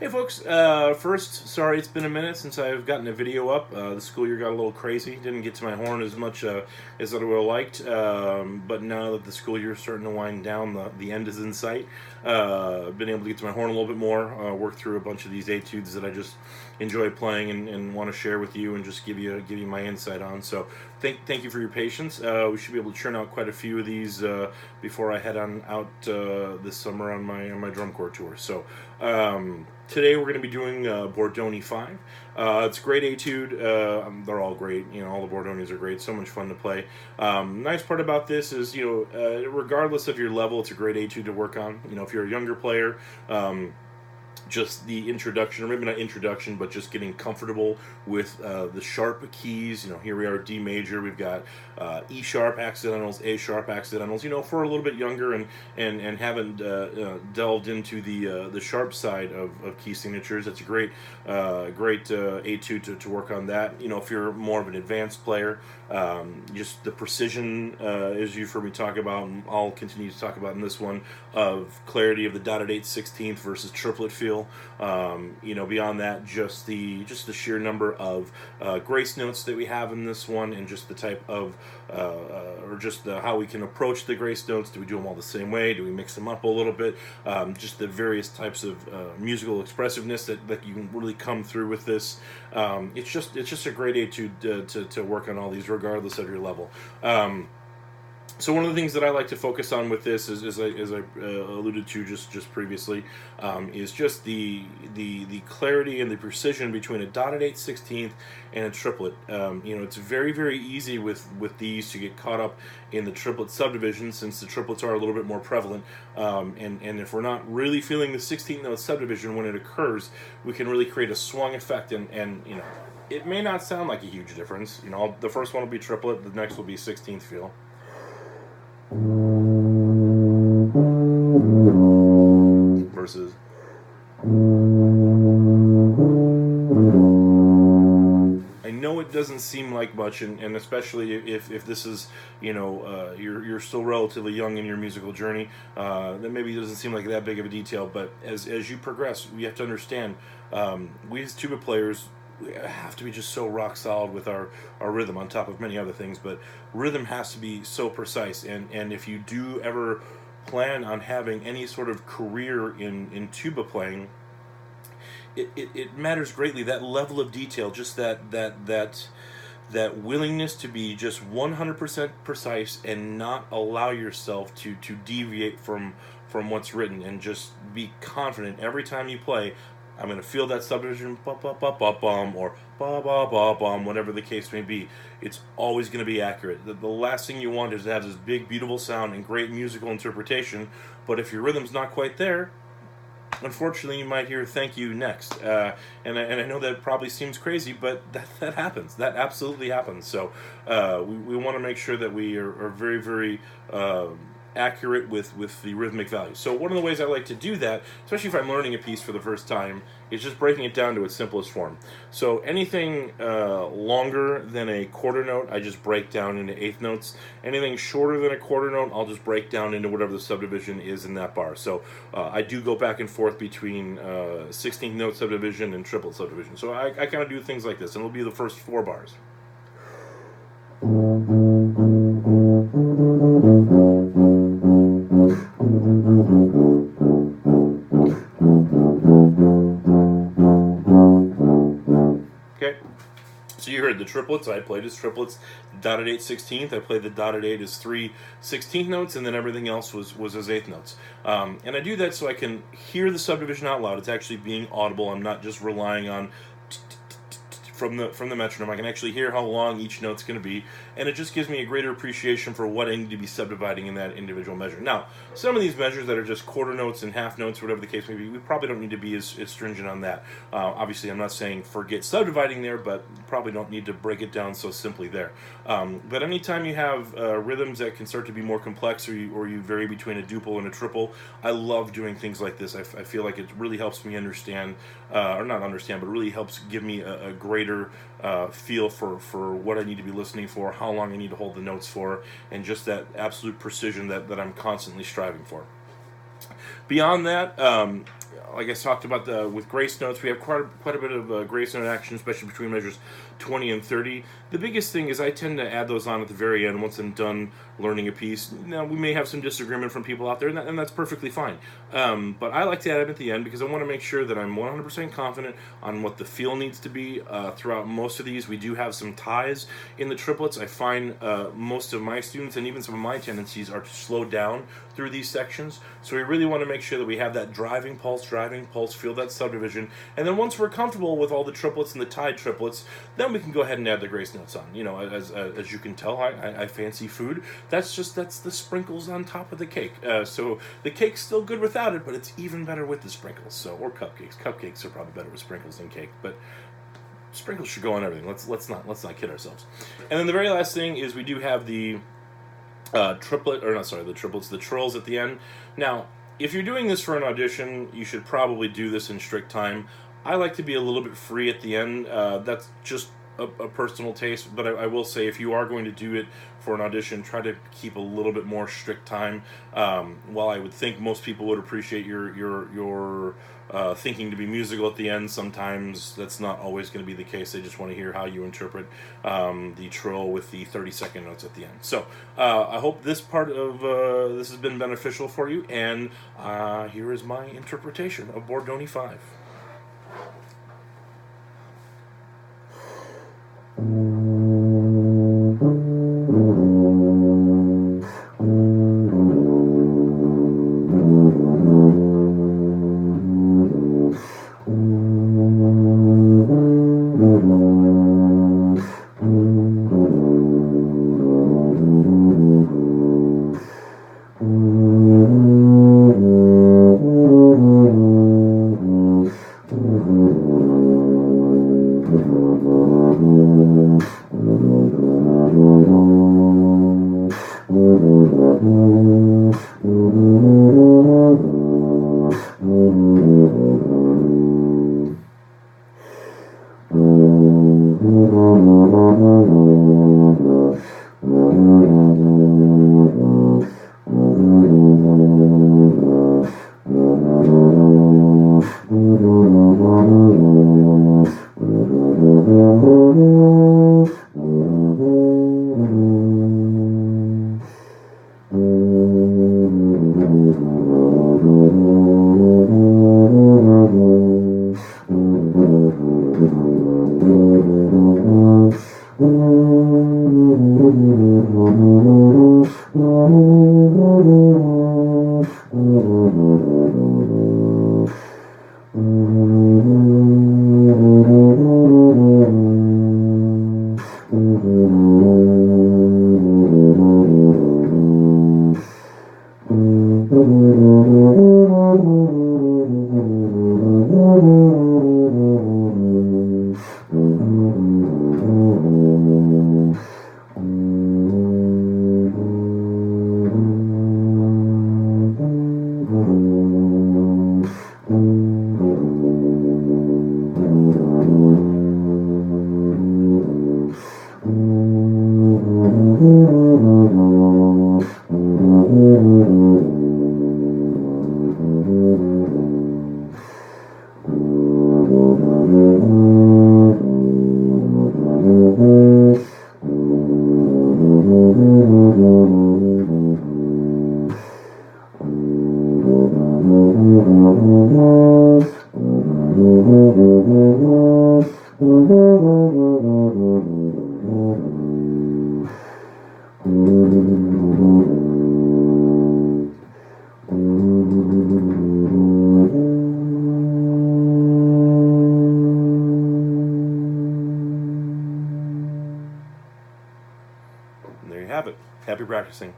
Hey folks, first, sorry it's been a minute since I've gotten a video up. The school year got a little crazy, didn't get to my horn as much as I would have liked, but now that the school year is starting to wind down, the end is in sight. I've been able to get to my horn a little bit more, work through a bunch of these etudes that I just enjoy playing and want to share with you and just give you my insight on. So thank you for your patience. We should be able to churn out quite a few of these before I head on out this summer on my drum corps tour. So today we're going to be doing Bordogni 5. It's a great etude. They're all great. You know, all the Bordognis are great. So much fun to play. Nice part about this is, regardless of your level, it's a great etude to work on. You know, if you're a younger player, just the introduction, or maybe not introduction, but just getting comfortable with the sharp keys. You know, here we are, D major. We've got E sharp accidentals, A sharp accidentals. You know, for a little bit younger and haven't delved into the sharp side of key signatures, it's a great etude to work on that. You know, if you're more of an advanced player, just the precision, as you've heard me talk about, and I'll continue to talk about in this one, of clarity of the dotted 8/16 versus triplet feel. Beyond that, just the sheer number of grace notes that we have in this one, and just the type of how we can approach the grace notes. Do we do them all the same way? Do we mix them up a little bit? Just the various types of musical expressiveness that you can really come through with this. It's just a great etude to work on all these, regardless of your level. So one of the things that I like to focus on with this, as I alluded to just previously, is just the clarity and the precision between a dotted 8/16 and a triplet. It's very easy with these to get caught up in the triplet subdivision, since the triplets are a little bit more prevalent. And if we're not really feeling the 16th note subdivision when it occurs, we can really create a swung effect. And it may not sound like a huge difference. The first one will be triplet, the next will be 16th feel. Versus I know it doesn't seem like much, and especially if this is, you're still relatively young in your musical journey, that maybe doesn't seem like that big of a detail. But as you progress, you have to understand, we as tuba players, we have to be just so rock solid with our rhythm, on top of many other things. But rhythm has to be so precise, and if you do ever plan on having any sort of career in tuba playing, it matters greatly, that level of detail, just that willingness to be just 100% precise and not allow yourself to deviate from what's written, and just be confident every time you play. I'm going to feel that subdivision, ba ba ba ba bum, or ba ba ba bum, whatever the case may be. It's always going to be accurate. The last thing you want is to have this big, beautiful sound and great musical interpretation, but if your rhythm's not quite there, unfortunately, you might hear "thank you" next. And I know that probably seems crazy, but that happens. That absolutely happens. So we want to make sure that we are very accurate with the rhythmic value. So one of the ways I like to do that, especially if I'm learning a piece for the first time, is just breaking it down to its simplest form. So anything longer than a quarter note, I just break down into eighth notes. Anything shorter than a quarter note, I'll just break down into whatever the subdivision is in that bar. So I do go back and forth between 16th note subdivision and triplet subdivision. So I kind of do things like this, and it'll be the first 4 bars. Okay, so you heard the triplets. I played as triplets. Dotted 8/16. I played the dotted 8 as 3 16th notes, and then everything else was as 8th notes. And I do that so I can hear the subdivision out loud. It's actually being audible. I'm not just relying on from the metronome. I can actually hear how long each note's going to be, and it just gives me a greater appreciation for what I need to be subdividing in that individual measure. Now, some of these measures that are just quarter notes and half notes, whatever the case may be, we probably don't need to be as stringent on that. Obviously, I'm not saying forget subdividing there, but probably don't need to break it down so simply there. But anytime you have rhythms that can start to be more complex, or you vary between a duple and a triple, I love doing things like this. I feel like it really helps me understand, or not understand, but really helps give me a greater feel for what I need to be listening for, how long I need to hold the notes for, and just that absolute precision that I'm constantly striving for. Beyond that, like I talked about with grace notes, we have quite a bit of grace note action, especially between measures 20 and 30. The biggest thing is I tend to add those on at the very end once I'm done learning a piece. Now, we may have some disagreement from people out there, and that's perfectly fine. But I like to add them at the end because I want to make sure that I'm 100% confident on what the feel needs to be throughout most of these. We do have some ties in the triplets. I find most of my students and even some of my tendencies are to slow down through these sections. So we really want to make sure that we have that driving pulse, feel that subdivision. And then once we're comfortable with all the triplets and the tied triplets, then we can go ahead and add the grace notes on. You know, as you can tell, I fancy food. That's the sprinkles on top of the cake. So the cake's still good without it, but it's even better with the sprinkles. So, or cupcakes. Cupcakes are probably better with sprinkles than cake, but sprinkles should go on everything. Let's not kid ourselves. And then the very last thing is we do have the the triplets, the trills at the end. Now, if you're doing this for an audition, you should probably do this in strict time. I like to be a little bit free at the end. That's just a personal taste, but I will say if you are going to do it for an audition, try to keep a little bit more strict time. While I would think most people would appreciate your thinking to be musical at the end, sometimes that's not always going to be the case. They just want to hear how you interpret the trill with the 30-second notes at the end. So I hope this part of this has been beneficial for you, and here is my interpretation of Bordogni 5. There you have it. Happy practicing.